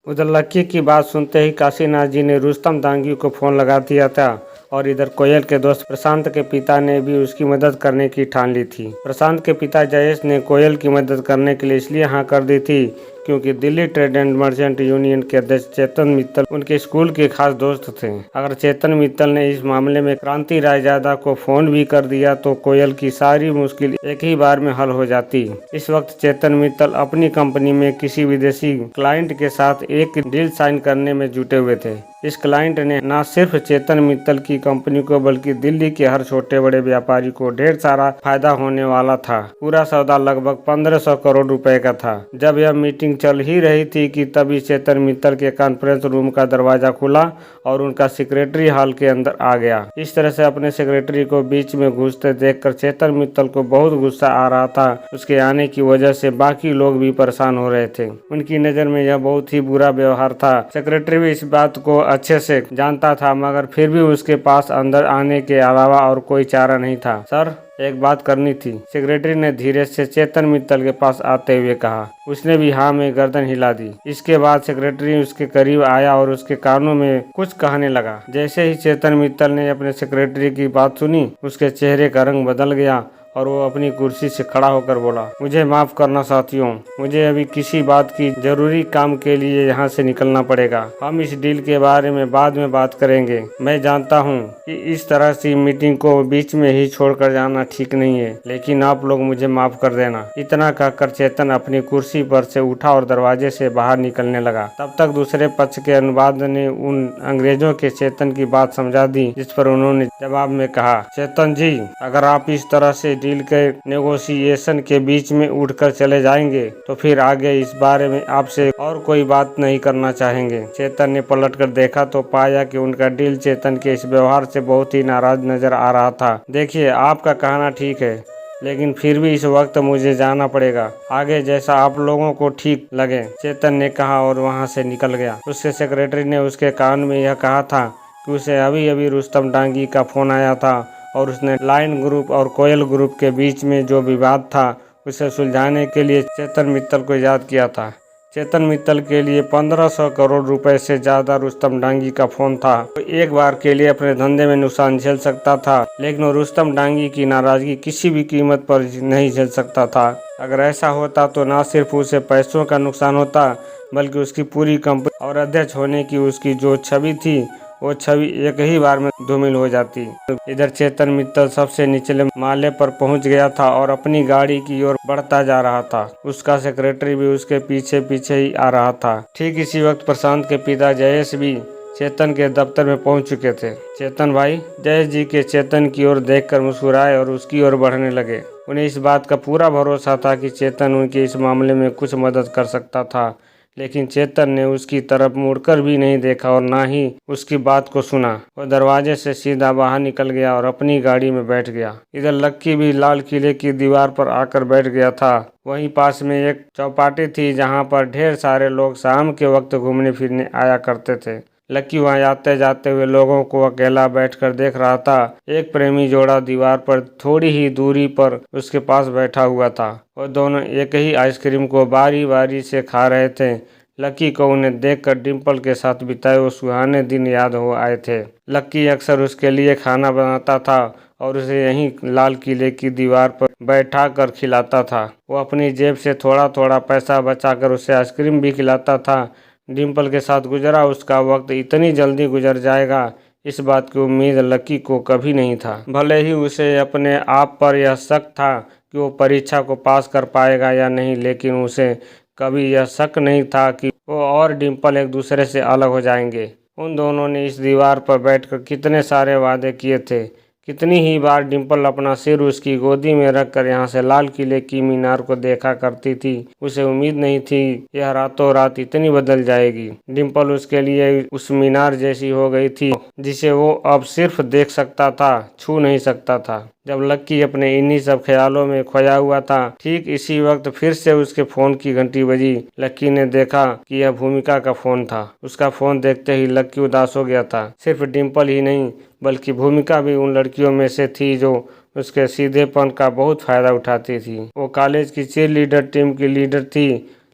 उधर लक्की की बात सुनते ही काशीनाथ जी ने रुस्तम दांगी को फोन लगा दिया था और इधर कोयल के दोस्त प्रशांत के पिता ने भी उसकी मदद करने की ठान ली थी। प्रशांत के पिता जयेश ने कोयल की मदद करने के लिए इसलिए हाँ कर दी थी क्योंकि Delhi trade and merchant union के अध्यक्ष चेतन मित्तल उनके स्कूल के खास दोस्त थे। अगर चेतन मित्तल ने इस मामले में क्रांति रायजादा को फोन भी कर दिया तो कोयल की सारी मुश्किल एक ही बार में हल हो जाती। इस वक्त चेतन मित्तल अपनी कंपनी में किसी विदेशी क्लाइंट के साथ एक डील साइन करने में जुटे हुए थे। इस क्लाइंट ने न सिर्फ चेतन मित्तल की कंपनी को बल्कि दिल्ली के हर छोटे बड़े व्यापारी को ढेर सारा फायदा होने वाला था। पूरा सौदा लगभग 1500 करोड़ रुपए का था। जब यह मीटिंग चल ही रही थी कि तभी चेतन मित्तल के कॉन्फ्रेंस रूम का दरवाजा खुला और उनका सेक्रेटरी हॉल के अंदर आ गया। इस तरह से अपने सेक्रेटरी को बीच में घुसते देखकर चेतन मित्तल को बहुत गुस्सा आ रहा था। उसके आने की वजह से बाकी लोग भी परेशान हो रहे थे। उनकी नजर में यह बहुत ही बुरा व्यवहार था। सेक्रेटरी भी इस बात को अच्छे से जानता था, मगर फिर भी उसके पास अंदर आने के अलावा और कोई चारा नहीं था। सर, एक बात करनी थी, सेक्रेटरी ने धीरे से चेतन मित्तल के पास आते हुए कहा। उसने भी हाँ में गर्दन हिला दी। इसके बाद सेक्रेटरी उसके करीब आया और उसके कानों में कुछ कहने लगा। जैसे ही चेतन मित्तल ने अपने सेक्रेटरी की बात सुनी, उसके चेहरे का रंग बदल गया और वो अपनी कुर्सी से खड़ा होकर बोला, मुझे माफ करना साथियों, मुझे अभी किसी बात की जरूरी काम के लिए यहाँ से निकलना पड़ेगा। हम इस डील के बारे में बाद में बात करेंगे। मैं जानता हूँ कि इस तरह से मीटिंग को बीच में ही छोड़कर जाना ठीक नहीं है, लेकिन आप लोग मुझे माफ कर देना। इतना कहकर चेतन अपनी कुर्सी पर से उठा और दरवाजे से बाहर निकलने लगा। तब तक दूसरे पक्ष के अनुवाद ने उन अंग्रेजों के चेतन की बात समझा दी, जिस पर उन्होंने जवाब में कहा, चेतन जी, अगर आप इस तरह से डील के नेगोशिएशन के बीच में उठकर चले जाएंगे तो फिर आगे इस बारे में आपसे और कोई बात नहीं करना चाहेंगे। चेतन ने पलटकर देखा तो पाया कि उनका डील चेतन के इस व्यवहार से बहुत ही नाराज नजर आ रहा था। देखिए, आपका कहना ठीक है, लेकिन फिर भी इस वक्त मुझे जाना पड़ेगा। आगे जैसा आप लोगों को ठीक लगे, चेतन ने कहा और वहां से निकल गया। उसके सेक्रेटरी ने उसके कान में यह कहा था कि उसे अभी अभी रुस्तम डांगी का फोन आया था और उसने लाइन ग्रुप और कोयल ग्रुप के बीच में जो विवाद था उसे सुलझाने के लिए चेतन मित्तल को याद किया था। चेतन मित्तल के लिए 1500 करोड़ रुपए से ज्यादा रुस्तम डांगी का फोन था। वो एक बार के लिए अपने धंधे में नुकसान झेल सकता था, लेकिन वो रुस्तम डांगी की नाराजगी किसी भी कीमत पर नहीं झेल सकता था। अगर ऐसा होता तो न सिर्फ उसे पैसों का नुकसान होता, बल्कि उसकी पूरी कंपनी और अध्यक्ष होने की उसकी जो छवि थी वो छवि एक ही बार में धूमिल हो जाती। इधर चेतन मित्तल सबसे निचले माले पर पहुंच गया था और अपनी गाड़ी की ओर बढ़ता जा रहा था। उसका सेक्रेटरी भी उसके पीछे पीछे ही आ रहा था। ठीक इसी वक्त प्रशांत के पिता जयेश भी चेतन के दफ्तर में पहुंच चुके थे। चेतन भाई, जयेश जी के चेतन की ओर देखकर मुस्कुराए और उसकी ओर बढ़ने लगे। उन्हें इस बात का पूरा भरोसा था कि चेतन उनके इस मामले में कुछ मदद कर सकता था, लेकिन चेतन ने उसकी तरफ मुड़कर भी नहीं देखा और ना ही उसकी बात को सुना। वो दरवाजे से सीधा बाहर निकल गया और अपनी गाड़ी में बैठ गया। इधर लक्की भी लाल किले की दीवार पर आकर बैठ गया था। वहीं पास में एक चौपाटी थी जहां पर ढेर सारे लोग शाम के वक्त घूमने फिरने आया करते थे। लक्की वहां आते जाते हुए लोगों को अकेला बैठकर देख रहा था। एक प्रेमी जोड़ा दीवार पर थोड़ी ही दूरी पर उसके पास बैठा हुआ था। वो दोनों एक ही आइसक्रीम को बारी बारी से खा रहे थे। लक्की को उन्हें देखकर डिम्पल के साथ बिताए वो सुहाने दिन याद हो आए थे। लक्की अक्सर उसके लिए खाना बनाता था और उसे यहीं लाल किले की दीवार पर बैठा कर खिलाता था। वो अपनी जेब से थोड़ा थोड़ा पैसा बचाकर उसे आइसक्रीम भी खिलाता था। डिम्पल के साथ गुजरा उसका वक्त इतनी जल्दी गुजर जाएगा, इस बात की उम्मीद लक्की को कभी नहीं था। भले ही उसे अपने आप पर यह शक था कि वो परीक्षा को पास कर पाएगा या नहीं, लेकिन उसे कभी यह शक नहीं था कि वो और डिम्पल एक दूसरे से अलग हो जाएंगे। उन दोनों ने इस दीवार पर बैठकर कितने सारे वादे किए थे। कितनी ही बार डिम्पल अपना सिर उसकी गोदी में रखकर यहाँ से लाल किले की मीनार को देखा करती थी। उसे उम्मीद नहीं थी यह रातों रात इतनी बदल जाएगी। डिम्पल उसके लिए उस मीनार जैसी हो गई थी जिसे वो अब सिर्फ देख सकता था, छू नहीं सकता था। जब लक्की अपने इन्हीं सब ख्यालों में खोया हुआ था, ठीक इसी वक्त फिर से उसके फोन की घंटी बजी। लक्की ने देखा कि यह भूमिका का फोन था। उसका फोन देखते ही लक्की उदास हो गया था। सिर्फ डिम्पल ही नहीं, बल्कि भूमिका भी उन लड़कियों में से थी जो उसके सीधेपन का बहुत फायदा उठाती थी। वो कॉलेज की चीयर लीडर टीम की लीडर थी,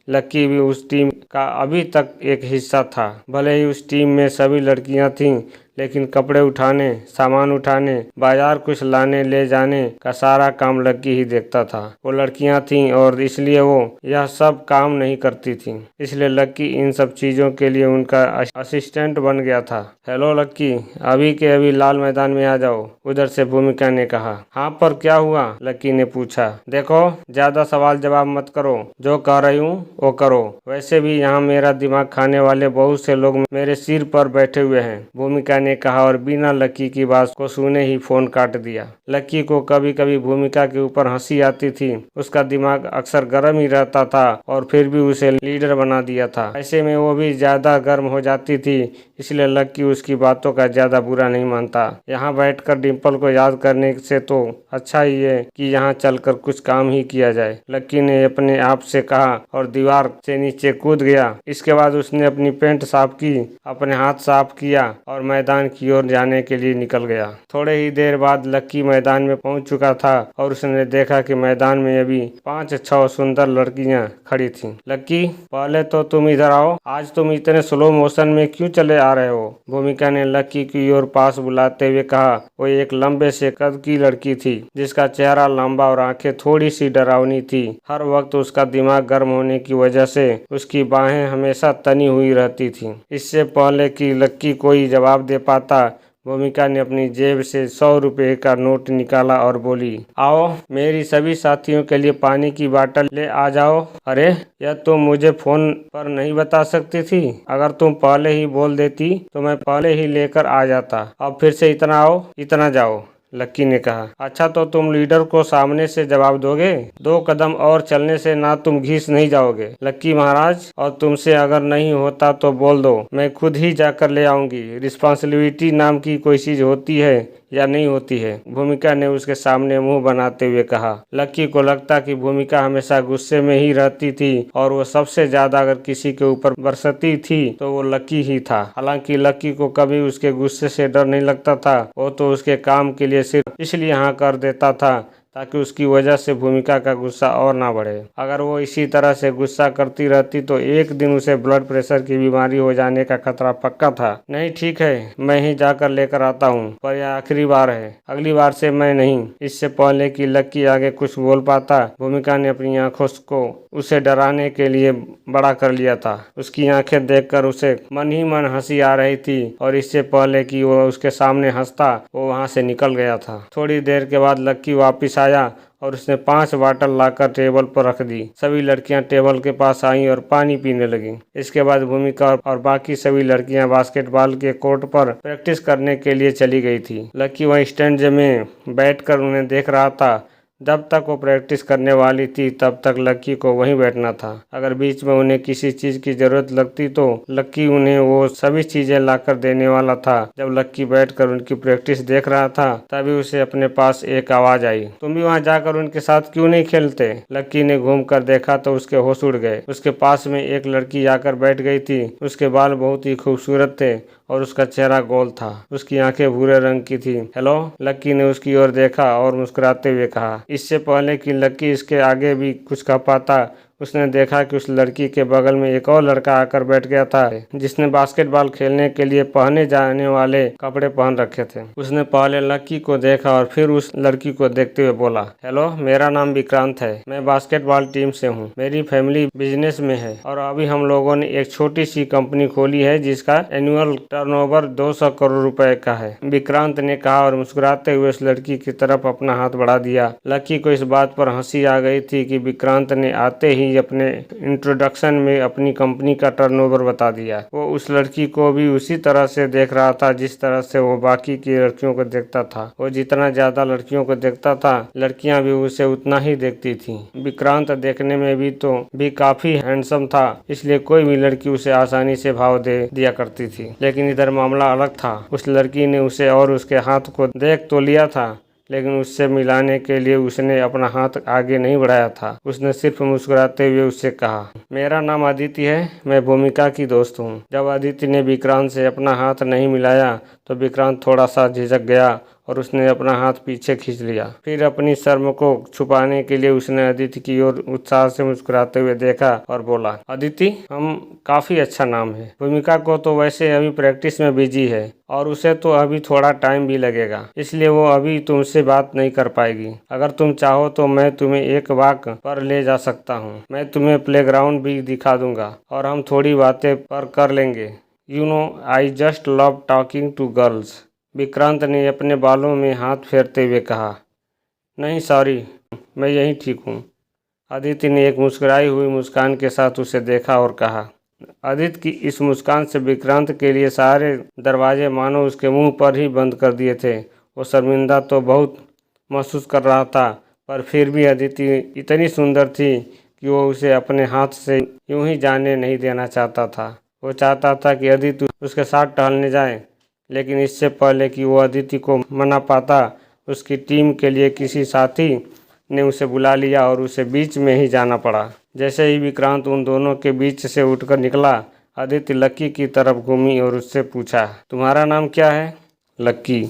लक्की भी उस टीम का अभी तक एक हिस्सा था। भले ही उस टीम में सभी लड़कियां थीं, लेकिन कपड़े उठाने, सामान उठाने, बाजार कुछ लाने ले जाने का सारा काम लक्की ही देखता था। वो लड़कियां थीं और इसलिए वो यह सब काम नहीं करती थीं, इसलिए लक्की इन सब चीज़ों के लिए उनका असिस्टेंट बन गया था। हेलो लक्की, अभी के अभी लाल मैदान में आ जाओ, उधर से भूमिका ने कहा। हाँ, पर क्या हुआ? लक्की ने पूछा। देखो, ज्यादा सवाल जवाब मत करो, जो कह रही हूँ वो करो। वैसे भी यहाँ मेरा दिमाग खाने वाले बहुत से लोग मेरे सिर पर बैठे हुए हैं, भूमिका ने कहा और बिना लक्की की बात को सुने ही फोन काट दिया। लक्की को कभी कभी भूमिका के ऊपर हंसी आती थी। उसका दिमाग अक्सर गर्म ही रहता था और फिर भी उसे लीडर बना दिया था। ऐसे में वो भी ज्यादा गर्म हो जाती थी, इसलिए लक्की उसकी बातों का ज्यादा बुरा नहीं मानता। यहाँ बैठकर डिम्पल को याद करने से तो अच्छा ही है कि यहाँ चलकर कुछ काम ही किया जाए, लक्की ने अपने आप से कहा और दीवार से नीचे कूद गया। इसके बाद उसने अपनी पैंट साफ की, अपने हाथ साफ किया और मैदान की ओर जाने के लिए निकल गया। थोड़े ही देर बाद लक्की मैदान में पहुंच चुका था और उसने देखा कि मैदान में अभी 5-6 सुंदर लड़कियां खड़ी थीं। लक्की, पहले तो तुम इधर आओ, आज तुम इतने स्लो मोशन में क्यों चले आ रहे हो? भूमिका ने लक्की की ओर पास बुलाते हुए कहा। वो एक लंबे से कद की लड़की थी, जिसका चेहरा लंबा और आंखें थोड़ी सी डरावनी थी। हर वक्त उसका दिमाग गर्म होने की वजह से उसकी बाहें हमेशा तनी हुई रहती थीं। इससे पहले कि लक्की कोई जवाब दे पाता, भूमिका ने अपनी जेब से 100 रुपए का नोट निकाला और बोली, आओ, मेरी सभी साथियों के लिए पानी की बोतल ले आ जाओ। अरे, यह तुम मुझे फोन पर नहीं बता सकती थी? अगर तुम पहले ही बोल देती तो मैं पहले ही लेकर आ जाता। अब फिर से इतना आओ, इतना जाओ, लक्की ने कहा। अच्छा, तो तुम लीडर को सामने से जवाब दोगे? 2 कदम और चलने से ना तुम घिस नहीं जाओगे लक्की महाराज, और तुमसे अगर नहीं होता तो बोल दो, मैं खुद ही जाकर ले आऊंगी। रिस्पॉन्सिबिलिटी नाम की कोई चीज होती है या नहीं होती है? भूमिका ने उसके सामने मुंह बनाते हुए कहा। लक्की को लगता कि भूमिका हमेशा गुस्से में ही रहती थी और वो सबसे ज्यादा अगर किसी के ऊपर बरसती थी तो वो लक्की ही था। हालांकि लक्की को कभी उसके गुस्से से डर नहीं लगता था, वो तो उसके काम के लिए सिर्फ इसलिए हाँ कर देता था ताकि उसकी वजह से भूमिका का गुस्सा और ना बढ़े। अगर वो इसी तरह से गुस्सा करती रहती तो एक दिन उसे ब्लड प्रेशर की बीमारी हो जाने का खतरा पक्का था। नहीं, ठीक है, मैं ही जाकर लेकर आता हूँ, पर यह आखिरी बार है, अगली बार से मैं नहीं। इससे पहले कि लक्की आगे कुछ बोल पाता, भूमिका ने अपनी आंखों को उसे डराने के लिए बड़ा कर लिया था। उसकी आंखें देखकर उसे मन ही मन हंसी आ रही थी और इससे पहले कि वो उसके सामने हंसता, वो वहां से निकल गया था। थोड़ी देर के बाद लक्की वापिस आया और उसने 5 बॉटल लाकर टेबल पर रख दी। सभी लड़कियां टेबल के पास आईं और पानी पीने लगीं। इसके बाद भूमिका और बाकी सभी लड़कियां बास्केटबॉल के कोर्ट पर प्रैक्टिस करने के लिए चली गई थी। लक्की वहीं स्टैंड में बैठकर उन्हें देख रहा था। जब तक वो प्रैक्टिस करने वाली थी तब तक लक्की को वहीं बैठना था। अगर बीच में उन्हें किसी चीज की जरूरत लगती तो लक्की उन्हें वो सभी चीजें लाकर देने वाला था। जब लक्की बैठकर उनकी प्रैक्टिस देख रहा था तभी उसे अपने पास एक आवाज आई, तुम भी वहां जाकर उनके साथ क्यों नहीं खेलते? लक्की ने घूमकर देखा तो उसके होश उड़ गए। उसके पास में एक लड़की आकर बैठ गई थी। उसके बाल बहुत ही खूबसूरत थे और उसका चेहरा गोल था। उसकी आंखें भूरे रंग की थी। हेलो, लक्की ने उसकी ओर देखा और मुस्कुराते हुए कहा। इससे पहले कि लक्की इसके आगे भी कुछ कह पाता, उसने देखा कि उस लड़की के बगल में एक और लड़का आकर बैठ गया था, जिसने बास्केटबॉल खेलने के लिए पहने जाने वाले कपड़े पहन रखे थे। उसने पहले लक्की को देखा और फिर उस लड़की को देखते हुए बोला, हेलो, मेरा नाम विक्रांत है, मैं बास्केटबॉल टीम से हूँ। मेरी फैमिली बिजनेस में है और अभी हम लोगों ने एक छोटी सी कंपनी खोली है जिसका एनुअल टर्नओवर 200 करोड़ रुपए का है, विक्रांत ने कहा और मुस्कुराते हुए उस लड़की की तरफ अपना हाथ बढ़ा दिया। लक्की को इस बात पर हंसी आ गई थी कि विक्रांत ने आते ही अपने इंट्रोडक्शन में अपनी कंपनी का टर्नओवर बता दिया। वो उस लड़की को भी उसी तरह से देख रहा था जिस तरह से वो बाकी की लड़कियों को देखता था। वो जितना ज्यादा लड़कियों को देखता था, लड़कियां भी उसे उतना ही देखती थी। विक्रांत देखने में भी काफी हैंडसम था, इसलिए कोई भी लड़की उसे आसानी से भाव दे दिया करती थी। लेकिन इधर मामला अलग था। उस लड़की ने उसे और उसके हाथ को देख तो लिया था, लेकिन उससे मिलाने के लिए उसने अपना हाथ आगे नहीं बढ़ाया था। उसने सिर्फ मुस्कुराते हुए उससे कहा, मेरा नाम अदिति है, मैं भूमिका की दोस्त हूँ। जब अदिति ने विक्रांत से अपना हाथ नहीं मिलाया तो विक्रांत थोड़ा सा झिझक गया और उसने अपना हाथ पीछे खींच लिया। फिर अपनी शर्म को छुपाने के लिए उसने अदिति की ओर उत्साह से मुस्कुराते हुए देखा और बोला, अदिति, हम काफी अच्छा नाम है। भूमिका को तो वैसे अभी प्रैक्टिस में बिजी है और उसे तो अभी थोड़ा टाइम भी लगेगा, इसलिए वो अभी तुमसे बात नहीं कर पाएगी। अगर तुम चाहो तो मैं तुम्हें एक वॉक पर ले जा सकता हूँ। मैं तुम्हें प्लेग्राउंड भी दिखा दूंगा और हम थोड़ी बातें पर कर लेंगे। You know, I just love talking to girls. Vikrant ने अपने बालों में हाथ फेरते हुए कहा। नहीं सॉरी, मैं यहीं ठीक हूँ। अदिति ने एक मुस्कुराई हुई मुस्कान के साथ उसे देखा और कहा। अदिति की इस मुस्कान से विक्रांत के लिए सारे दरवाजे मानो उसके मुंह पर ही बंद कर दिए थे। वो शर्मिंदा तो बहुत महसूस कर रहा था, पर फिर भी अदिति इतनी सुंदर थी कि वो उसे अपने हाथ से यूं ही जाने नहीं देना चाहता था। वो चाहता था कि अदिति उसके साथ टहलने जाए, लेकिन इससे पहले कि वो अदिति को मना पाता, उसकी टीम के लिए किसी साथी ने उसे बुला लिया और उसे बीच में ही जाना पड़ा। जैसे ही विक्रांत उन दोनों के बीच से उठकर निकला, अदिति लक्की की तरफ घूमी और उससे पूछा, तुम्हारा नाम क्या है? लक्की।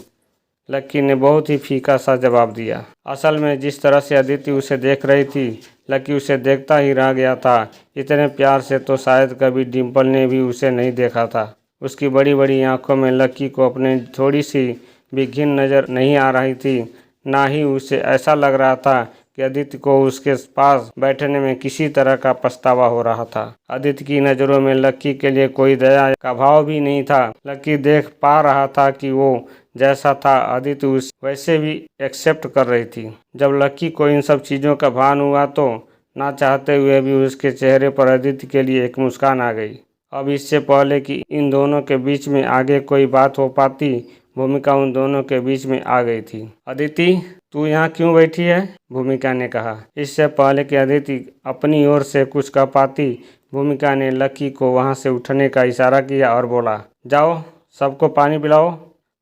लक्की ने बहुत ही फीका सा जवाब दिया। असल में जिस तरह से अदिति उसे देख रही थी, लक्की उसे देखता ही रह गया था। इतने प्यार से तो शायद कभी डिम्पल ने भी उसे नहीं देखा था। उसकी बड़ी बड़ी आंखों में लक्की को अपने थोड़ी सी भी घिन नज़र नहीं आ रही थी। ना ही उसे ऐसा लग रहा था कि अदिति को उसके पास बैठने में किसी तरह का पछतावा हो रहा था। अदिति की नज़रों में लक्की के लिए कोई दया का भाव भी नहीं था। लक्की देख पा रहा था कि वो जैसा था अदिति उस वैसे भी एक्सेप्ट कर रही थी। जब लक्की को इन सब चीज़ों का भान हुआ तो ना चाहते हुए भी उसके चेहरे पर अदिति के लिए एक मुस्कान आ गई। अब इससे पहले कि इन दोनों के बीच में आगे कोई बात हो पाती, भूमिका उन दोनों के बीच में आ गई थी। अदिति, तू यहाँ क्यों बैठी है? भूमिका ने कहा। इससे पहले कि अदिति अपनी ओर से कुछ कह पाती, भूमिका ने लक्की को वहाँ से उठने का इशारा किया और बोला, जाओ सबको पानी पिलाओ।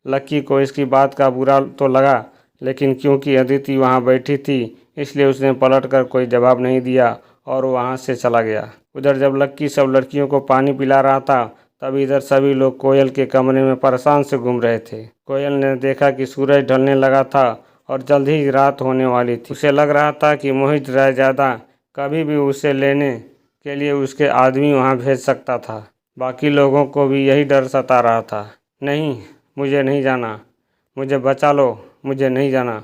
लक्की को इसकी बात का बुरा तो लगा, लेकिन क्योंकि अदिति वहाँ बैठी थी इसलिए उसने पलटकर कोई जवाब नहीं दिया और वहाँ से चला गया। उधर जब लक्की सब लड़कियों को पानी पिला रहा था, तब इधर सभी लोग कोयल के कमरे में परेशान से घूम रहे थे। कोयल ने देखा कि सूरज ढलने लगा था और जल्द ही रात होने वाली थी। उसे लग रहा था कि मोहित रायजादा कभी भी उसे लेने के लिए उसके आदमी वहाँ भेज सकता था। बाकी लोगों को भी यही डर सता रहा था। नहीं, मुझे नहीं जाना, मुझे बचा लो, मुझे नहीं जाना,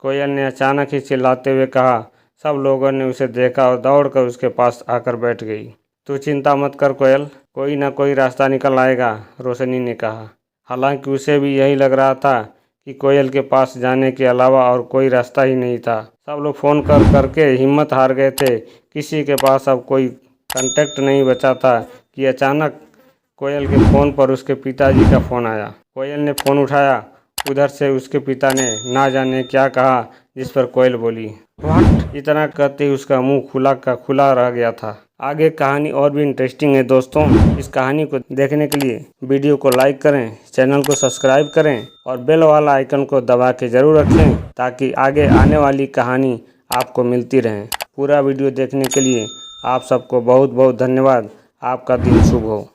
कोयल ने अचानक ही चिल्लाते हुए कहा। सब लोगों ने उसे देखा और दौड़कर उसके पास आकर बैठ गई। तू चिंता मत कर कोयल, कोई ना कोई रास्ता निकल आएगा, रोशनी ने कहा। हालांकि उसे भी यही लग रहा था कि कोयल के पास जाने के अलावा और कोई रास्ता ही नहीं था। सब लोग फ़ोन कर करके हिम्मत हार गए थे। किसी के पास अब कोई कांटेक्ट नहीं बचा था कि अचानक कोयल के फ़ोन पर उसके पिताजी का फ़ोन आया। कोयल ने फ़ोन उठाया। उधर से उसके पिता ने ना जाने क्या कहा, जिस पर कोयल बोली, व्हाट? इतना कहते ही उसका मुंह खुला का खुला रह गया था। आगे कहानी और भी इंटरेस्टिंग है दोस्तों। इस कहानी को देखने के लिए वीडियो को लाइक करें, चैनल को सब्सक्राइब करें और बेल वाला आइकन को दबा के ज़रूर रखें, ताकि आगे आने वाली कहानी आपको मिलती रहें। पूरा वीडियो देखने के लिए आप सबको बहुत बहुत धन्यवाद। आपका दिन शुभ हो।